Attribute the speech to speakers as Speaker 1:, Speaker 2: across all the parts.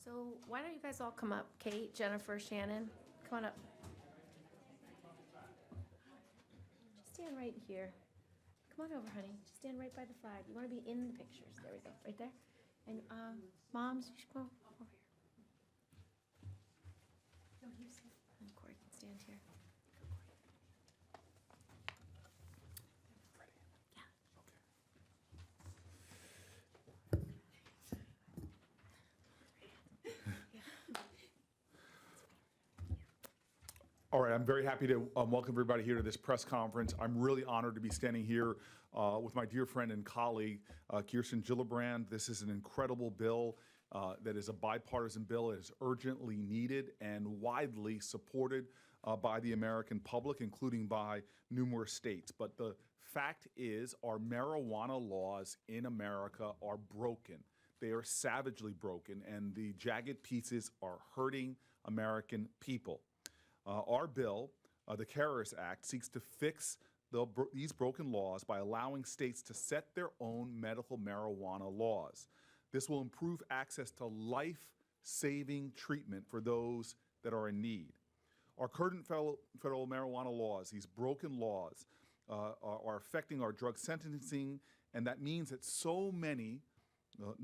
Speaker 1: So why don't you guys all come up? Kate, Jennifer, Shannon, come on up. Just stand right here. Come on over, honey. Just stand right by the flag. You want to be in the pictures. There we go, right there. And moms, you should go over here. No, you sit. And Corey can stand here. Go, Corey.
Speaker 2: Ready?
Speaker 1: Yeah.
Speaker 2: All right, I'm very happy to welcome everybody here to this press conference. I'm really honored to be standing here with my dear friend and colleague, Gillibrand. This is an incredible bill that is a bipartisan bill. It is urgently needed and widely supported by the American public, including by numerous states. But the fact is, our marijuana laws in America are broken. They are savagely broken, and the jagged pieces are hurting American people. Our bill, the CARERS Act, seeks to fix these broken laws by allowing states to set their own medical marijuana laws. This will improve access to life-saving treatment for those that are in need. Our current federal marijuana laws, these broken laws, are affecting our drug sentencing, and that means that so many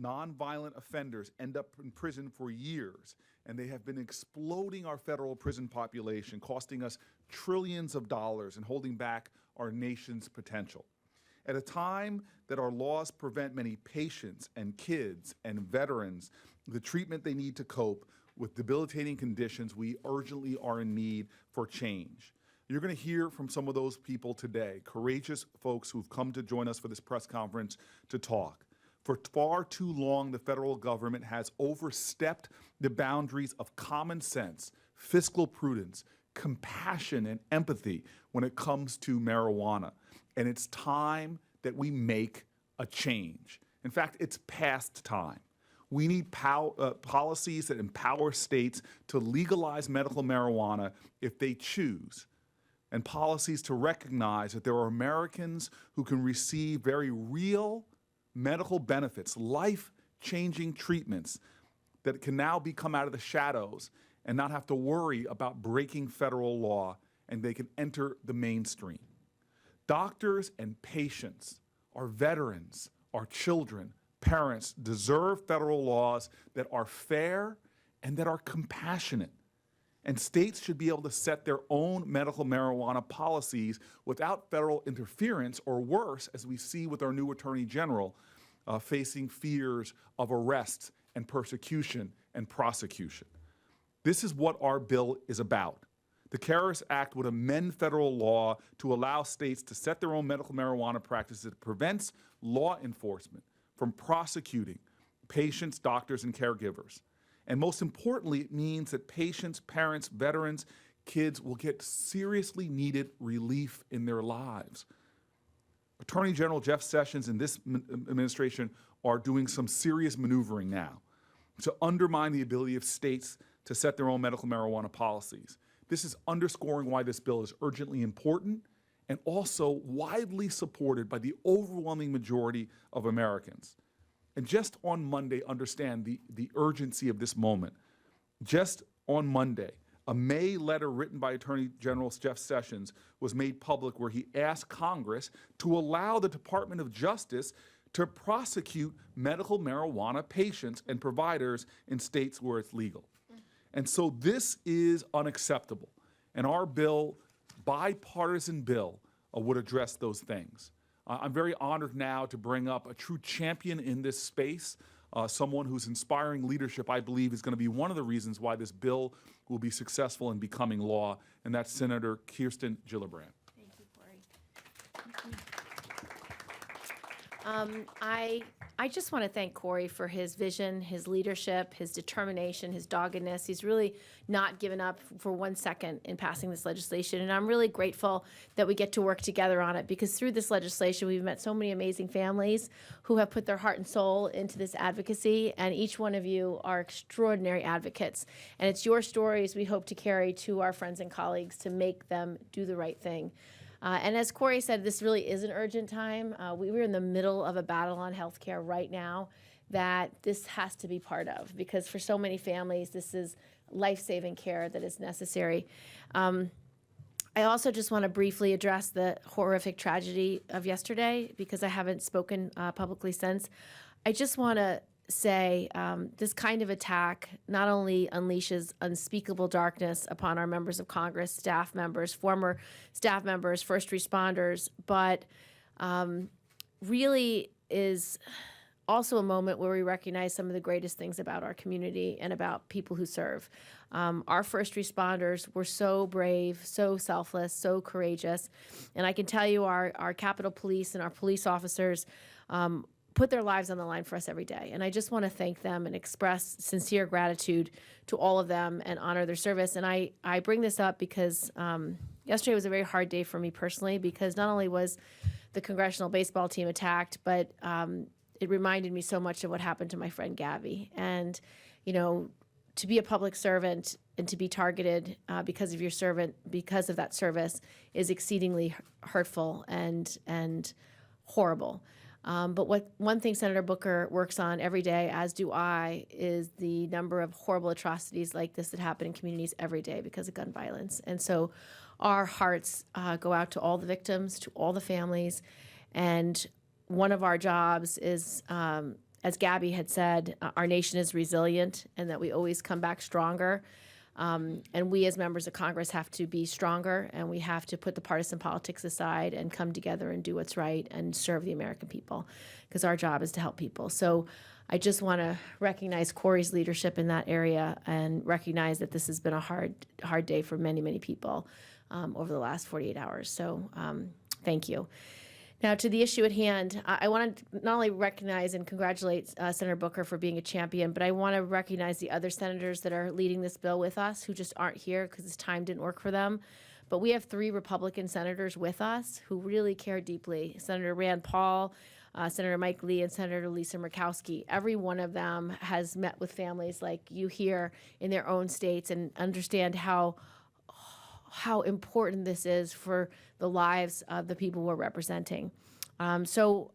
Speaker 2: nonviolent offenders end up in prison for years, and they have been exploding our federal prison population, costing us trillions of dollars and holding back our nation's potential. At a time that our laws prevent many patients and kids and veterans the treatment they need to cope with debilitating conditions, we urgently are in need for change. You're going to hear from some of those people today, courageous folks who've come to join us for this press conference to talk. For far too long, the federal government has overstepped the boundaries of common sense, fiscal prudence, compassion, and empathy when it comes to marijuana. And it's time that we make a change. In fact, it's past time. We need policies that empower states to legalize medical marijuana if they choose, and policies to recognize that there are Americans who can receive very real medical benefits, life-changing treatments that can now come out of the shadows and not have to worry about breaking federal law, and they can enter the mainstream. Doctors and patients, our veterans, our children, parents deserve federal laws that are fair and that are compassionate. And states should be able to set their own medical marijuana policies without federal interference, or worse, as we see with our new Attorney General, facing fears of arrest and persecution and prosecution. This is what our bill is about. The CARERS Act would amend federal law to allow states to set their own medical marijuana practices that prevents law enforcement from prosecuting patients, doctors, and caregivers. And most importantly, it means that patients, parents, veterans, kids will get seriously needed relief in their lives. Attorney General Jeff Sessions and this administration are doing some serious maneuvering now to undermine the ability of states to set their own medical marijuana policies. This is underscoring why this bill is urgently important and also widely supported by the overwhelming majority of Americans. And just on Monday, understand the urgency of this moment. Just on Monday, a May letter written by Attorney General Jeff Sessions was made public, where he asked Congress to allow the Department of Justice to prosecute medical marijuana patients and providers in states where it's legal. And so this is unacceptable. And our bill, bipartisan bill, would address those things. I'm very honored now to bring up a true champion in this space, someone whose inspiring leadership, I believe, is going to be one of the reasons why this bill will be successful in becoming law, and that's Senator Kirsten Gillibrand.
Speaker 1: Thank you, Corey. I just want to thank Corey for his vision, his leadership, his determination, his doggedness. He's really not given up for 1 second in passing this legislation, and I'm really grateful that we get to work together on it, because through this legislation we've met so many amazing families who have put their heart and soul into this advocacy, and each one of you are extraordinary advocates. And it's your stories we hope to carry to our friends and colleagues to make them do the right thing. And as Corey said, this really is an urgent time. We're in the middle of a battle on healthcare right now. that this has to be part of, because for so many families, this is life-saving care that is necessary. I also just want to briefly address the horrific tragedy of yesterday, because I haven't spoken publicly since. I just want to say this kind of attack not only unleashes unspeakable darkness upon our members of Congress, staff members, former staff members, first responders, but really is also a moment where we recognize some of the greatest things about our community and about people who serve. Our first responders were so brave, so selfless, so courageous. And I can tell you our Capitol Police and our police officers put their lives on the line for us every day. And I just want to thank them and express sincere gratitude to all of them and honor their service. And I bring this up because yesterday was a very hard day for me personally, because not only was the congressional baseball team attacked, but it reminded me so much of what happened to my friend Gabby. And, you know, to be a public servant and to be targeted because of that service is exceedingly hurtful and horrible. But one thing Senator Booker works on every day, as do I, is the number of horrible atrocities like this that happen in communities every day because of gun violence. And so our hearts go out to all the victims, to all the families. And one of our jobs is, as Gabby had said, our nation is resilient and that we always come back stronger. And we as members of Congress have to be stronger, and we have to put the partisan politics aside and come together and do what's right and serve the American people, because our job is to help people. So I just want to recognize Corey's leadership in that area and recognize that this has been a hard day for many, many people over the last 48 hours. So thank you. Now, to the issue at hand, I want to not only recognize and congratulate Senator Booker for being a champion, but I want to recognize the other senators that are leading this bill with us who just aren't here because this time didn't work for them. But we have 3 Republican senators with us who really care deeply. Senator Rand Paul, Senator Mike Lee, and Senator Lisa Murkowski. Every one of them has met with families like you here in their own states and understand how important this is for the lives of the people we're representing. So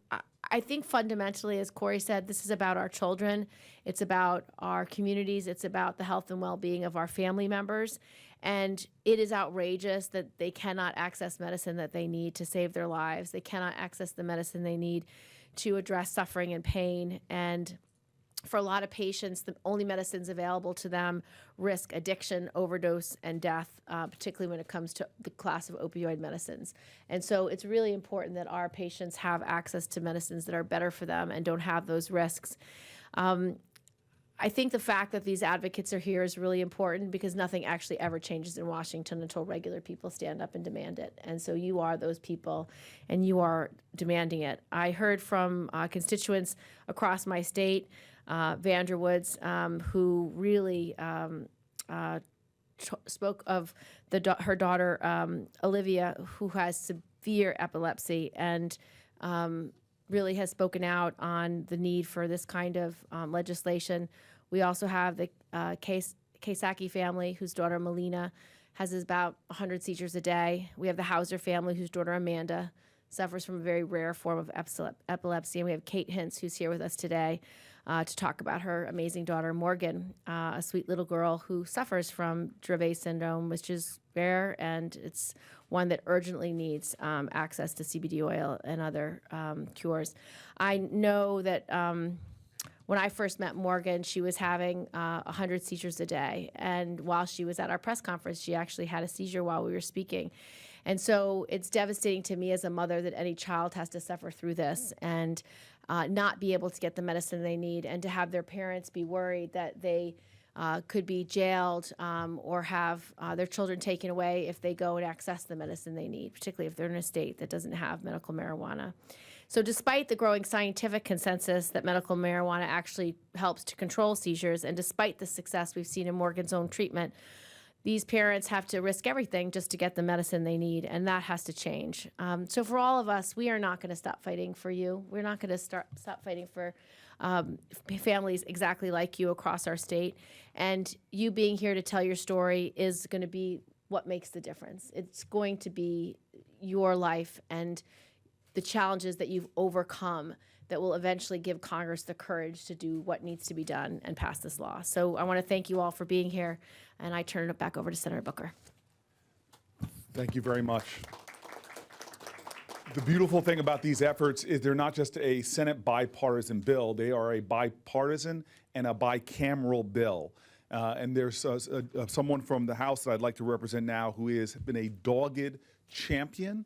Speaker 1: I think fundamentally, as Corey said, this is about our children. It's about our communities. It's about the health and well-being of our family members. And it is outrageous that they cannot access medicine that they need to save their lives. They cannot access the medicine they need to address suffering and pain. And for a lot of patients, the only medicines available to them risk addiction, overdose, and death, particularly when it comes to the class of opioid medicines. And so it's really important that our patients have access to medicines that are better for them and don't have those risks. I think the fact that these advocates are here is really important, because nothing actually ever changes in Washington until regular people stand up and demand it. And so you are those people, and you are demanding it. I heard from constituents across my state, Vanderwoods, who really spoke of her daughter, Olivia, who has severe epilepsy, and really has spoken out on the need for this kind of legislation. We also have the Kasaki family, whose daughter, Melina, has about 100 seizures a day. We have the Hauser family, whose daughter, Amanda, suffers from a very rare form of epilepsy. And we have Kate Hintz, who's here with us today, to talk about her amazing daughter, Morgan, a sweet little girl who suffers from Dravet syndrome, which is rare, and it's one that urgently needs access to CBD oil and other cures. I know that when I first met Morgan, she was having 100 seizures a day, and while she was at our press conference, she actually had a seizure while we were speaking. And so it's devastating to me as a mother that any child has to suffer through this and not be able to get the medicine they need, and to have their parents be worried that they could be jailed or have their children taken away if they go and access the medicine they need, particularly if they're in a state that doesn't have medical marijuana. So despite the growing scientific consensus that medical marijuana actually helps to control seizures, and despite the success we've seen in Morgan's own treatment, these parents have to risk everything just to get the medicine they need, and that has to change. So for all of us, we are not going to stop fighting for you. We're not going to stop fighting for families exactly like you across our state. And you being here to tell your story is going to be what makes the difference. It's going to be your life and the challenges that you've overcome that will eventually give Congress the courage to do what needs to be done and pass this law. So I want to thank you all for being here, and I turn it back over to Senator Booker.
Speaker 2: Thank you very much. The beautiful thing about these efforts is they're not just a Senate bipartisan bill, they are a bipartisan and a bicameral bill. And there's someone from the House that I'd like to represent now who has been a dogged champion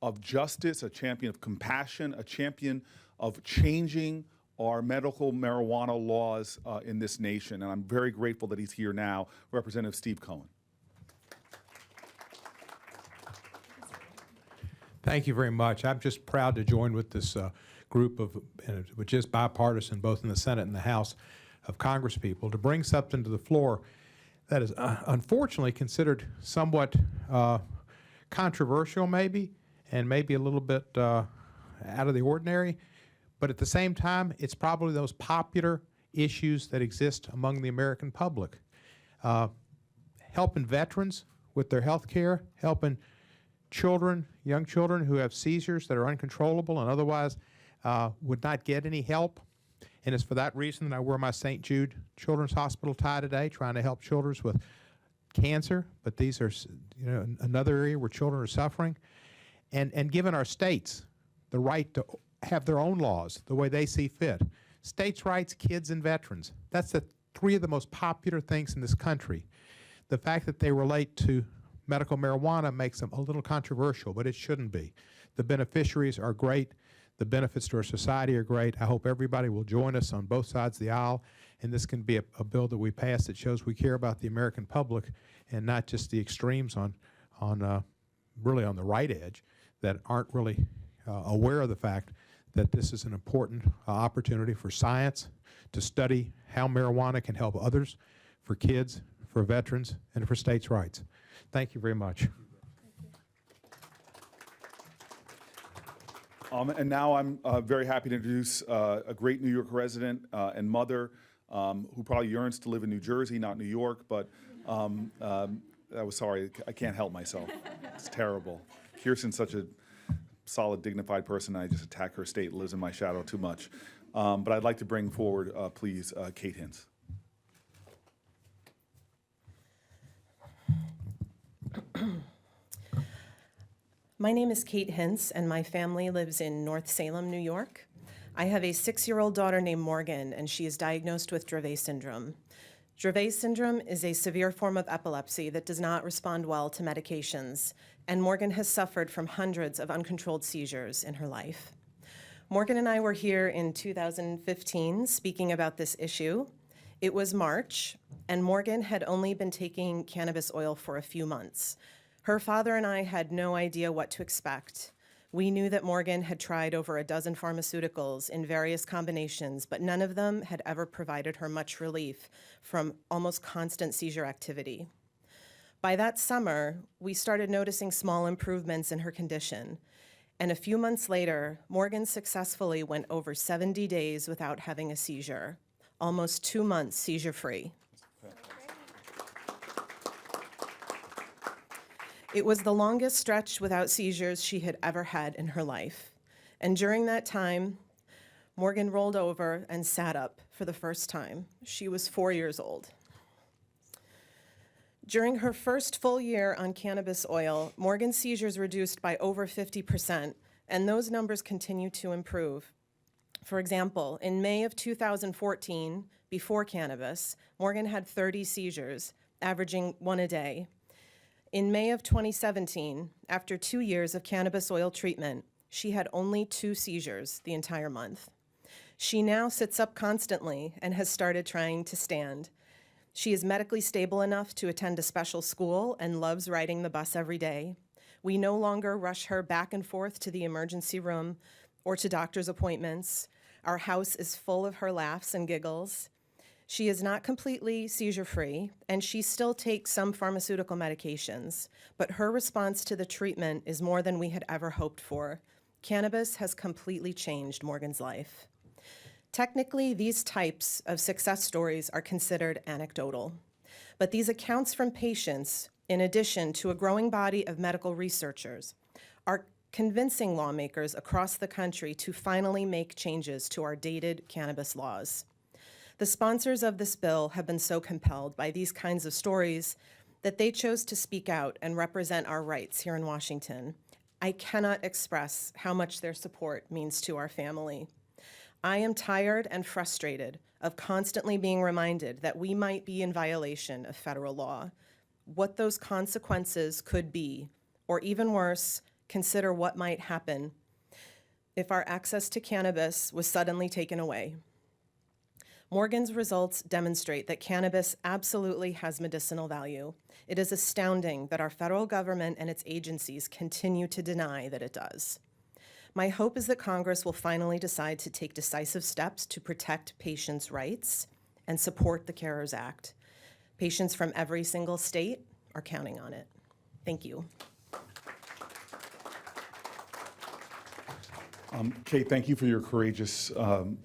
Speaker 2: of justice, a champion of compassion, a champion of changing our medical marijuana laws in this nation. And I'm very grateful that he's here now, Representative Steve Cohen.
Speaker 3: Thank you very much. I'm just proud to join with this group of, which is bipartisan, both in the Senate and the House, of Congress people, to bring something to the floor that is unfortunately considered somewhat controversial maybe, and maybe a little bit out of the ordinary, but at the same time, it's probably those popular issues that exist among the American public. Helping veterans with their health care, helping children, young children who have seizures that are uncontrollable and otherwise would not get any help. And it's for that reason that I wear my St. Jude Children's Hospital tie today, trying to help children with cancer. But these are, you know, another area where children are suffering. And giving our states the right to have their own laws the way they see fit. States' rights, kids, and veterans. That's the three of the most popular things in this country. The fact that they relate to medical marijuana makes them a little controversial, but it shouldn't be. The beneficiaries are great. The benefits to our society are great. I hope everybody will join us on both sides of the aisle, and this can be a bill that we pass that shows we care about the American public and not just the extremes on really on the right edge that aren't really aware of the fact that this is an important opportunity for science to study how marijuana can help others, for kids, for veterans, and for states' rights. Thank you very much.
Speaker 2: And now I'm very happy to introduce a great New York resident and mother who probably yearns to live in New Jersey, not New York, but I was sorry, I can't help myself. It's terrible. Kirsten's such a solid, dignified person, I just attack her state, lives in my shadow too much. But I'd like to bring forward, please, Kate Hintz.
Speaker 4: My name is Kate Hintz, and my family lives in North Salem, New York. I have a 6-year-old daughter named Morgan, and she is diagnosed with Dravet syndrome. Dravet syndrome is a severe form of epilepsy that does not respond well to medications, and Morgan has suffered from hundreds of uncontrolled seizures in her life. Morgan and I were here in 2015 speaking about this issue. It was March, and Morgan had only been taking cannabis oil for a few months. Her father and I had no idea what to expect. We knew that Morgan had tried over a dozen pharmaceuticals in various combinations, but none of them had ever provided her much relief from almost constant seizure activity. By that summer, we started noticing small improvements in her condition. And a few months later, Morgan successfully went over 70 days without having a seizure, almost 2 months seizure-free. It was the longest stretch without seizures she had ever had in her life. And during that time, Morgan rolled over and sat up for the first time. She was 4 years old. During her first full year on cannabis oil, Morgan's seizures reduced by over 50%, and those numbers continue to improve. For example, in May of 2014, before cannabis, Morgan had 30 seizures, averaging 1 a day. In May of 2017, after 2 years of cannabis oil treatment, she had only 2 seizures the entire month. She now sits up constantly and has started trying to stand. She is medically stable enough to attend a special school and loves riding the bus every day. We no longer rush her back and forth to the emergency room or to doctor's appointments. Our house is full of her laughs and giggles. She is not completely seizure-free, and she still takes some pharmaceutical medications, but her response to the treatment is more than we had ever hoped for. Cannabis has completely changed Morgan's life. Technically, these types of success stories are considered anecdotal, but these accounts from patients, in addition to a growing body of medical researchers, are convincing lawmakers across the country to finally make changes to our dated cannabis laws. The sponsors of this bill have been so compelled by these kinds of stories that they chose to speak out and represent our rights here in Washington. I cannot express how much their support means to our family. I am tired and frustrated of constantly being reminded that we might be in violation of federal law, what those consequences could be, or even worse, consider what might happen if our access to cannabis was suddenly taken away. Morgan's results demonstrate that cannabis absolutely has medicinal value. It is astounding that our federal government and its agencies continue to deny that it does. My hope is that Congress will finally decide to take decisive steps to protect patients' rights and support the CARERS Act. Patients from every single state are counting on it. Thank you.
Speaker 2: Kate, thank you for your courageous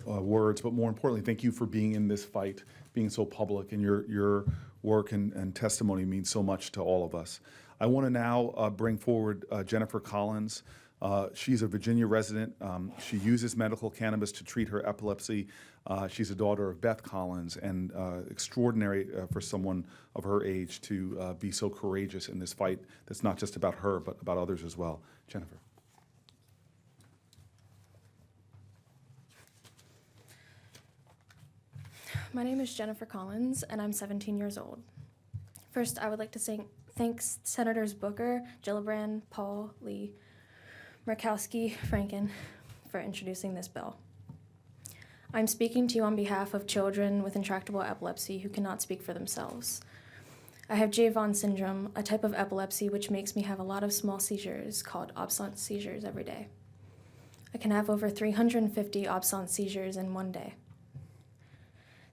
Speaker 2: words, but more importantly, thank you for being in this fight, being so public, and your work and testimony means so much to all of us. I want to now bring forward Jennifer Collins. She's a Virginia resident. She uses medical cannabis to treat her epilepsy. She's a daughter of Beth Collins, and extraordinary for someone of her age to be so courageous in this fight that's not just about her, but about others as well. Jennifer.
Speaker 5: My name is Jennifer Collins, and I'm 17 years old. First, I would like to thank Senators Booker, Gillibrand, Paul, Lee, Murkowski, Franken for introducing this bill. I'm speaking to you on behalf of children with intractable epilepsy who cannot speak for themselves. I have J-Vaughan syndrome, a type of epilepsy which makes me have a lot of small seizures called absence seizures every day. I can have over 350 absence seizures in one day.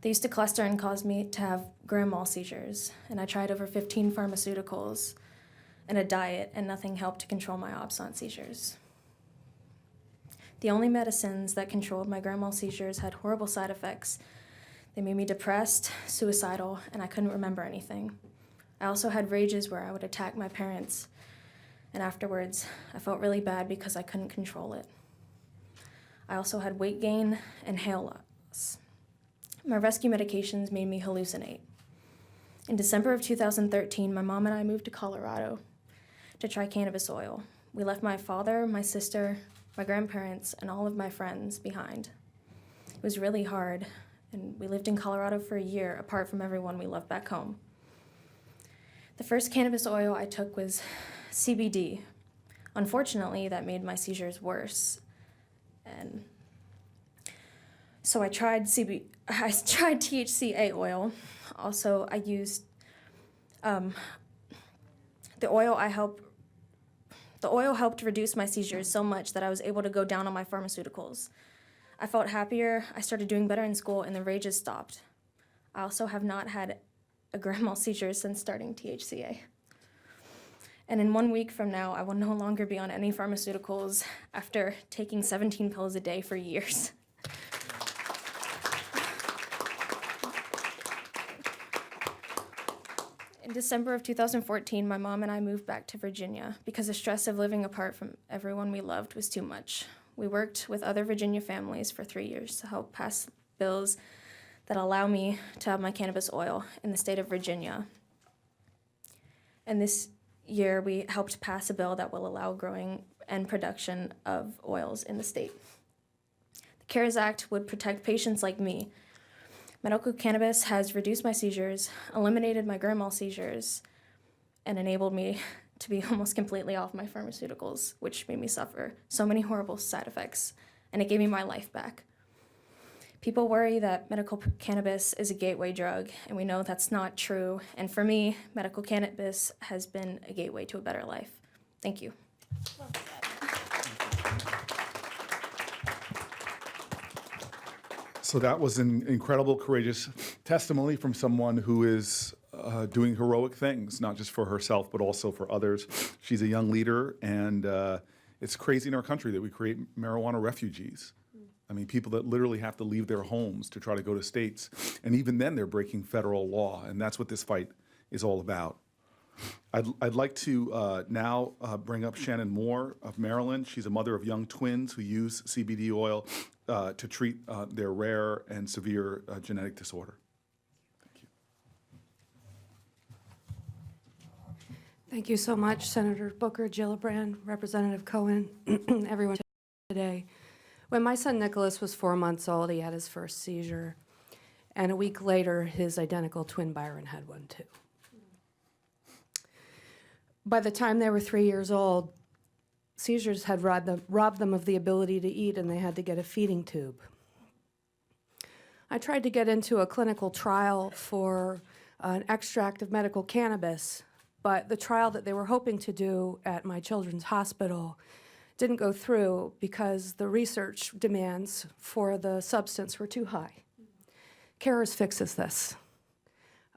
Speaker 5: They used to cluster and cause me to have grand mal seizures, and I tried over 15 pharmaceuticals and a diet, and nothing helped to control my absence seizures. The only medicines that controlled my grand mal seizures had horrible side effects. They made me depressed, suicidal, and I couldn't remember anything. I also had rages where I would attack my parents, and afterwards, I felt really bad because I couldn't control it. I also had weight gain and hair loss. My rescue medications made me hallucinate. In December of 2013, my mom and I moved to Colorado to try cannabis oil. We left my father, my sister, my grandparents, and all of my friends behind. It was really hard, and we lived in Colorado for a year apart from everyone we loved back home. The first cannabis oil I took was CBD. Unfortunately, that made my seizures worse. And so I tried THCA oil. Also, I used the oil helped reduce my seizures so much that I was able to go down on my pharmaceuticals. I felt happier, I started doing better in school, and the rages stopped. I also have not had a grand mal seizure since starting THCA. And in 1 week from now, I will no longer be on any pharmaceuticals after taking 17 pills a day for years. In December of 2014, my mom and I moved back to Virginia because the stress of living apart from everyone we loved was too much. We worked with other Virginia families for 3 years to help pass bills that allow me to have my cannabis oil in the state of Virginia. And this year, we helped pass a bill that will allow growing and production of oils in the state. The CARERS Act would protect patients like me. Medical cannabis has reduced my seizures, eliminated my grand mal seizures, and enabled me to be almost completely off my pharmaceuticals, which made me suffer so many horrible side effects, and it gave me my life back. People worry that medical cannabis is a gateway drug, and we know that's not true. And for me, medical cannabis has been a gateway to a better life. Thank you.
Speaker 2: So that was an incredible, courageous testimony from someone who is doing heroic things, not just for herself, but also for others. She's a young leader, and it's crazy in our country that we create marijuana refugees. I mean, people that literally have to leave their homes to try to go to states, and even then they're breaking federal law, and that's what this fight is all about. I'd like to now bring up Shannon Moore of Maryland. She's a mother of young twins who use CBD oil to treat their rare and severe genetic disorder. Thank you.
Speaker 6: Thank you so much, Senator Booker, Gillibrand, Representative Cohen, everyone today. When my son Nicholas was 4 months old, he had his first seizure. And a week later, his identical twin Byron had one too. By the time they were 3 years old, seizures had robbed them of the ability to eat, and they had to get a feeding tube. I tried to get into a clinical trial for an extract of medical cannabis, but the trial that they were hoping to do at my children's hospital didn't go through because the research demands for the substance were too high. CARERS fixes this.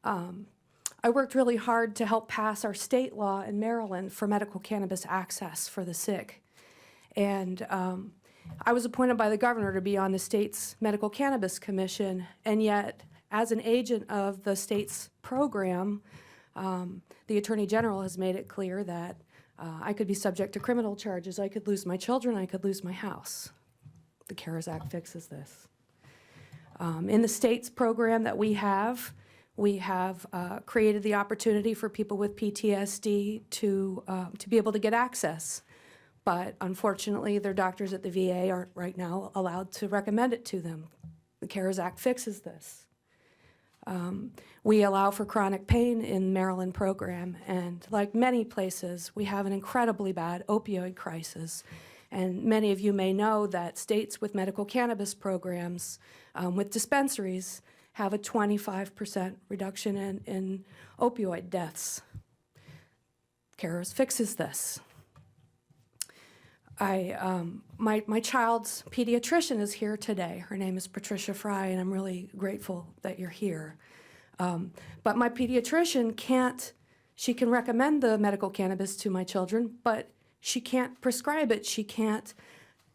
Speaker 6: I worked really hard to help pass our state law in Maryland for medical cannabis access for the sick. And I was appointed by the governor to be on the state's Medical Cannabis Commission, and yet, as an agent of the state's program, the Attorney General has made it clear that I could be subject to criminal charges. I could lose my children, I could lose my house. The CARERS Act fixes this. In the state's program that we have created the opportunity for people with PTSD to be able to get access. But unfortunately, their doctors at the VA aren't right now allowed to recommend it to them. The CARERS Act fixes this. We allow for chronic pain in Maryland program, and like many places, we have an incredibly bad opioid crisis. And many of you may know that states with medical cannabis programs, with dispensaries, have a 25% reduction in opioid deaths. CARERS fixes this. My child's pediatrician is here today. Her name is Patricia Fry, and I'm really grateful that you're here. But my pediatrician she can recommend the medical cannabis to my children, but she can't prescribe it. She can't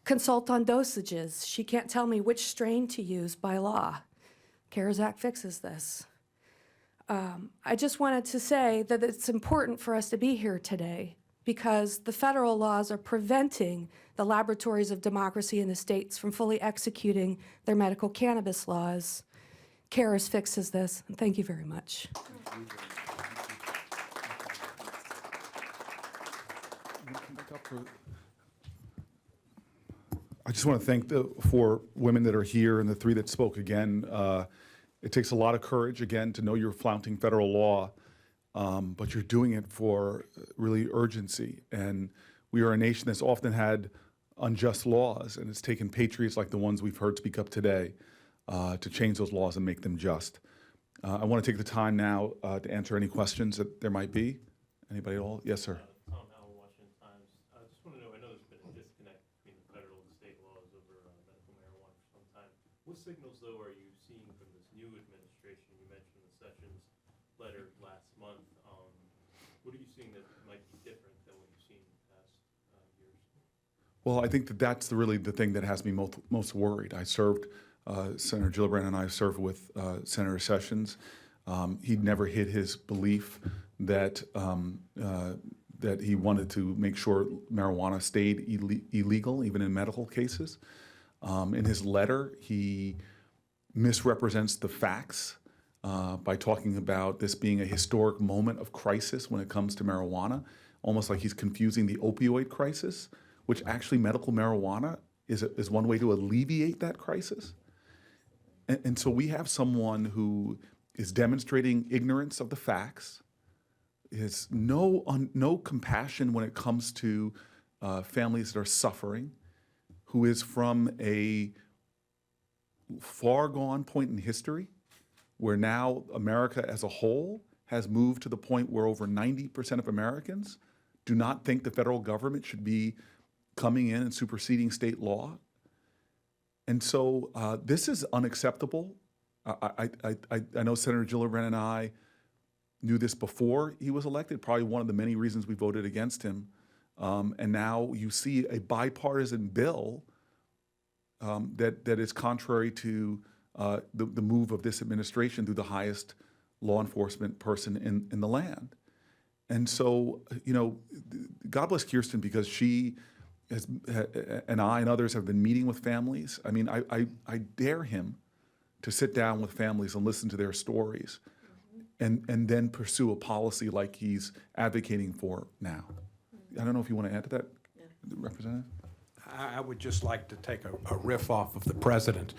Speaker 6: consult on dosages. She can't tell me which strain to use by law. CARERS Act fixes this. I just wanted to say that it's important for us to be here today because the federal laws are preventing the laboratories of democracy in the states from fully executing their medical cannabis laws. CARERS fixes this, and thank you very much.
Speaker 2: I just want to thank the 4 women that are here and the 3 that spoke again. It takes a lot of courage, again, to know you're flaunting federal law, but you're doing it for really urgency. And we are a nation that's often had unjust laws, and it's taken patriots like the ones we've heard speak up today to change those laws and make them just. I want to take the time now to answer any questions that there might be. Anybody at all? Yes, sir.
Speaker 7: Tom Howell, Washington Times. I just want to know, I know there's been a disconnect between the federal and state laws over medical marijuana for some time. What signals, though, are you seeing from this new administration? You mentioned the Sessions letter last month. What are you seeing that might be different than what you've seen in the past years?
Speaker 2: Well, I think that that's really the thing that has me most worried. I served, Senator Gillibrand and I served with Senator Sessions. He never hid his belief that that he wanted to make sure marijuana stayed illegal, even in medical cases. In his letter, he misrepresents the facts by talking about this being a historic moment of crisis when it comes to marijuana, almost like he's confusing the opioid crisis, which actually medical marijuana is one way to alleviate that crisis. And so we have someone who is demonstrating ignorance of the facts, is no compassion when it comes to families that are suffering, who is from a far gone point in history where now America as a whole has moved to the point where over 90% of Americans do not think the federal government should be coming in and superseding state law. And so this is unacceptable. I know Senator Gillibrand and I knew this before he was elected, probably one of the many reasons we voted against him. And now you see a bipartisan bill that is contrary to the move of this administration through the highest law enforcement person in the land. And so, you know, God bless Kirsten, because she has, and I and others have been meeting with families. I mean, I dare him to sit down with families and listen to their stories, and then pursue a policy like he's advocating for now. I don't know if you want to add to that, Representative?
Speaker 3: I would just like to take a riff off of the president.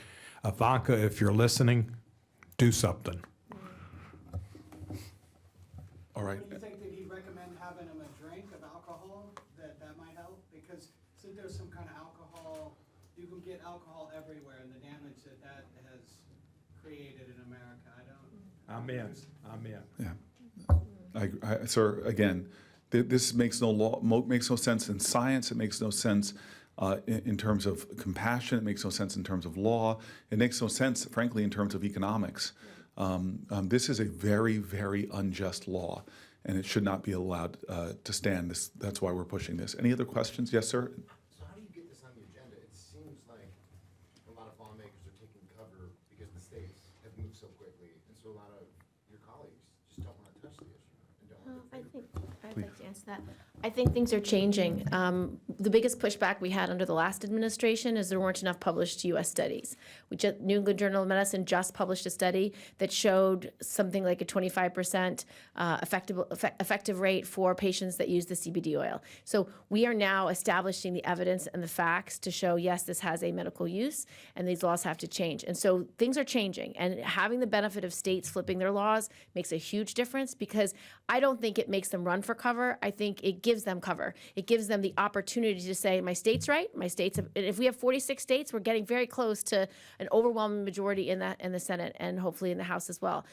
Speaker 3: Ivanka, if you're listening, do something.
Speaker 2: All right.
Speaker 8: Do you think that he'd recommend having him a drink of alcohol, that might help? Because since there's some kind of alcohol, you can get alcohol everywhere, and the damage that has created in America, I don't.
Speaker 3: I'm in.
Speaker 2: Yeah. Sir, again, this makes makes no sense in science. It makes no sense in terms of compassion. It makes no sense in terms of law. It makes no sense, frankly, in terms of economics. This is a very, very unjust law, and it should not be allowed to stand. That's why we're pushing this. Any other questions? Yes, sir?
Speaker 9: So how do you get this on the agenda? It seems like a lot of lawmakers are taking cover because the states have moved so quickly, and so a lot of your colleagues just don't want to touch the issue and don't want to.
Speaker 1: I'd like to answer that. I think things are changing. The biggest pushback we had under the last administration is there weren't enough published U.S. studies. New England Journal of Medicine just published a study that showed something like a 25% effective rate for patients that use the CBD oil. So we are now establishing the evidence and the facts to show, yes, this has a medical use, and these laws have to change. And so things are changing, and having the benefit of states flipping their laws makes a huge difference, because I don't think it makes them run for cover. I think it gives them cover. It gives them the opportunity to say, my state's right, my state's, and if we have 46 states, we're getting very close to an overwhelming majority in the Senate, and hopefully in the House as well.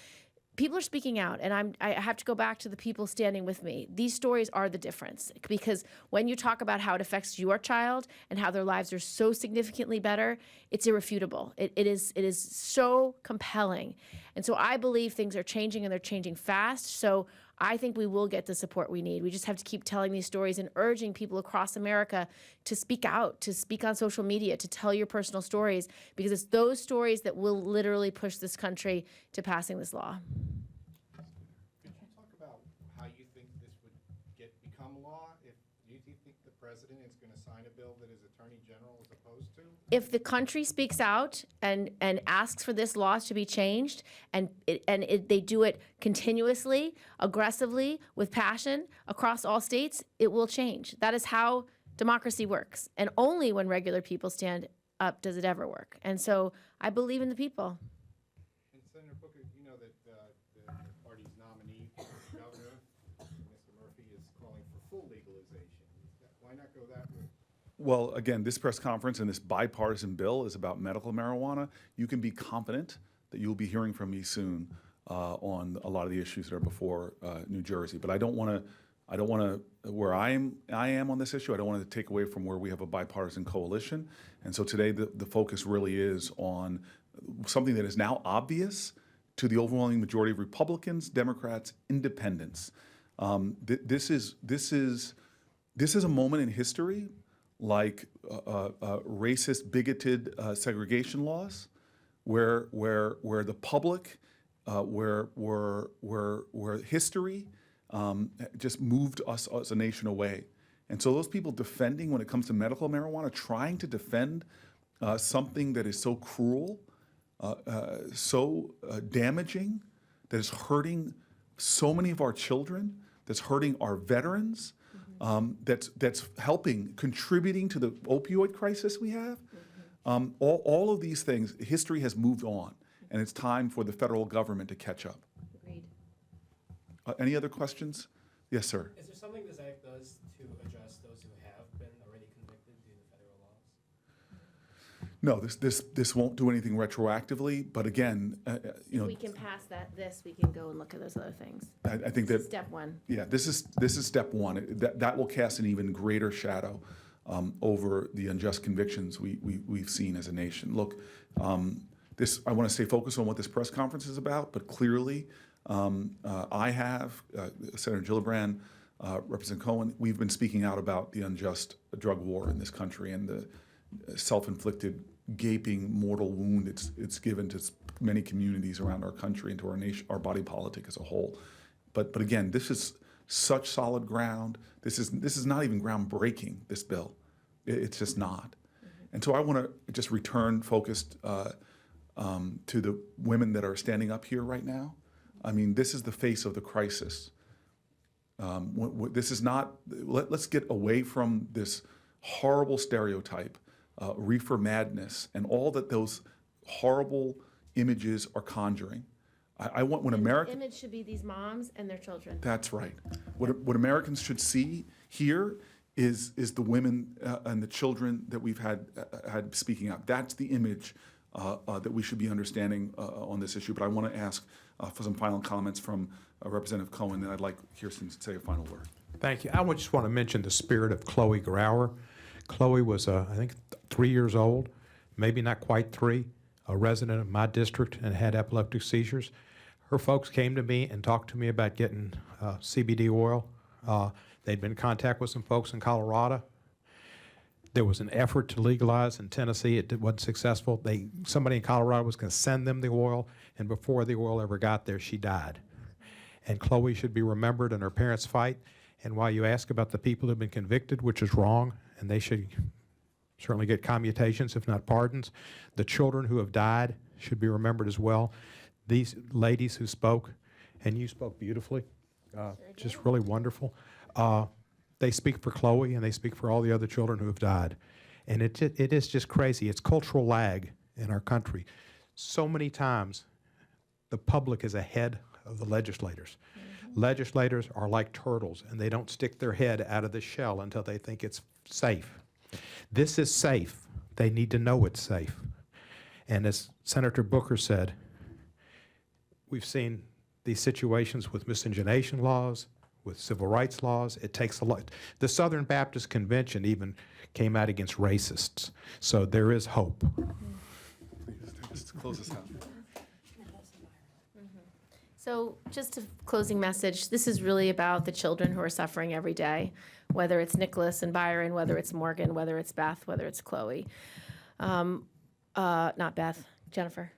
Speaker 1: People are speaking out, and I have to go back to the people standing with me. These stories are the difference, because when you talk about how it affects your child and how their lives are so significantly better, it's irrefutable. It is so compelling. And so I believe things are changing, and they're changing fast. So I think we will get the support we need. We just have to keep telling these stories and urging people across America to speak out, to speak on social media, to tell your personal stories, because it's those stories that will literally push this country to passing this law.
Speaker 10: Could you talk about how you think this would become law? Do you think the president is going to sign a bill that his attorney general is opposed to?
Speaker 1: If the country speaks out and asks for this law to be changed, and they do it continuously, aggressively, with passion across all states, it will change. That is how democracy works. And only when regular people stand up does it ever work. And so I believe in the people.
Speaker 10: And Senator Booker, you know that the party's nominee for governor, Mr. Murphy, is calling for full legalization. Why not go that route?
Speaker 2: Well, again, this press conference and this bipartisan bill is about medical marijuana. You can be confident that you'll be hearing from me soon on a lot of the issues that are before New Jersey. But I don't want to, where I am on this issue, I don't want to take away from where we have a bipartisan coalition. And so today the focus really is on something that is now obvious to the overwhelming majority of Republicans, Democrats, Independents. This is a moment in history, like racist, bigoted segregation laws, where the public, where history just moved us as a nation away. And so those people defending, when it comes to medical marijuana, trying to defend something that is so cruel, so damaging, that is hurting so many of our children, that's hurting our veterans, that's contributing to the opioid crisis we have. All of these things, history has moved on, and it's time for the federal government to catch up.
Speaker 1: Agreed.
Speaker 2: Any other questions? Yes, sir.
Speaker 11: Is there something this act does to address those who have been already convicted due to federal laws?
Speaker 2: No, this won't do anything retroactively, but again,
Speaker 1: If we can pass this, we can go and look at those other things.
Speaker 2: I think that
Speaker 1: Step one.
Speaker 2: yeah, this is step one. That will cast an even greater shadow over the unjust convictions we've seen as a nation. Look, I want to stay focused on what this press conference is about, but clearly, I have Senator Gillibrand, Representative Cohen. We've been speaking out about the unjust drug war in this country and the self-inflicted, gaping, mortal wound it's given to many communities around our country and to our nation, our body politic as a whole. But again, this is such solid ground. This is not even groundbreaking, this bill. It's just not. And so I want to just return focused to the women that are standing up here right now. I mean, this is the face of the crisis. This is not, let's get away from this horrible stereotype, reefer madness, and all that those horrible images are conjuring. I want when
Speaker 1: The
Speaker 2: America.
Speaker 1: image should be these moms and their children.
Speaker 2: That's right. What Americans should see here is the women and the children that we've had speaking up. That's the image that we should be understanding on this issue. But I want to ask for some final comments from Representative Cohen, and I'd like Kirsten to say a final word.
Speaker 3: Thank you. I just want to mention the spirit of Chloe Grauer. Chloe was, I think, 3 years old, maybe not quite 3, a resident of my district, and had epileptic seizures. Her folks came to me and talked to me about getting CBD oil. They'd been in contact with some folks in Colorado. There was an effort to legalize in Tennessee. It wasn't successful. Somebody in Colorado was going to send them the oil, and before the oil ever got there, she died. And Chloe should be remembered in her parents' fight. And while you ask about the people who have been convicted, which is wrong, and they should certainly get commutations, if not pardons, the children who have died should be remembered as well. These ladies who spoke, and you spoke beautifully, just really wonderful. They speak for Chloe, and they speak for all the other children who have died. And it is just crazy. It's cultural lag in our country. So many times, the public is ahead of the legislators. Legislators are like turtles, and they don't stick their head out of the shell until they think it's safe. This is safe. They need to know it's safe. And as Senator Booker said, we've seen these situations with miscegenation laws, with civil rights laws. It takes a lot. The Southern Baptist Convention even came out against racists. So there is hope.
Speaker 2: Please close this out.
Speaker 1: So just a closing message, this is really about the children who are suffering every day, whether it's Nicholas and Byron, whether it's Morgan, whether it's Beth, whether it's Chloe. Not Beth, Jennifer.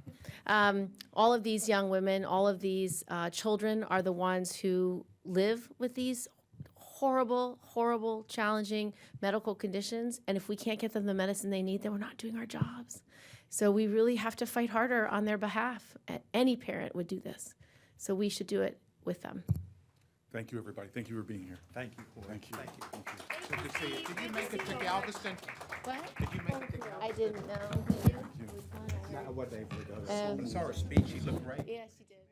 Speaker 1: All of these young women, all of these children are the ones who live with these horrible, horrible, challenging medical conditions. And if we can't get them the medicine they need, then we're not doing our jobs. So we really have to fight harder on their behalf. Any parent would do this. So we should do it with them.
Speaker 2: Thank you, everybody. Thank you for being here.
Speaker 3: Thank you, Corey.
Speaker 2: Thank you. Thank you.
Speaker 3: Good to see you. Did you make it to Galveston?
Speaker 1: What?
Speaker 3: Did you make it to Galveston?
Speaker 1: I didn't know. Did you? It was fun.
Speaker 3: I wasn't able to go.
Speaker 1: Um,
Speaker 3: I saw her speech. She looked great.
Speaker 1: Yeah, she did.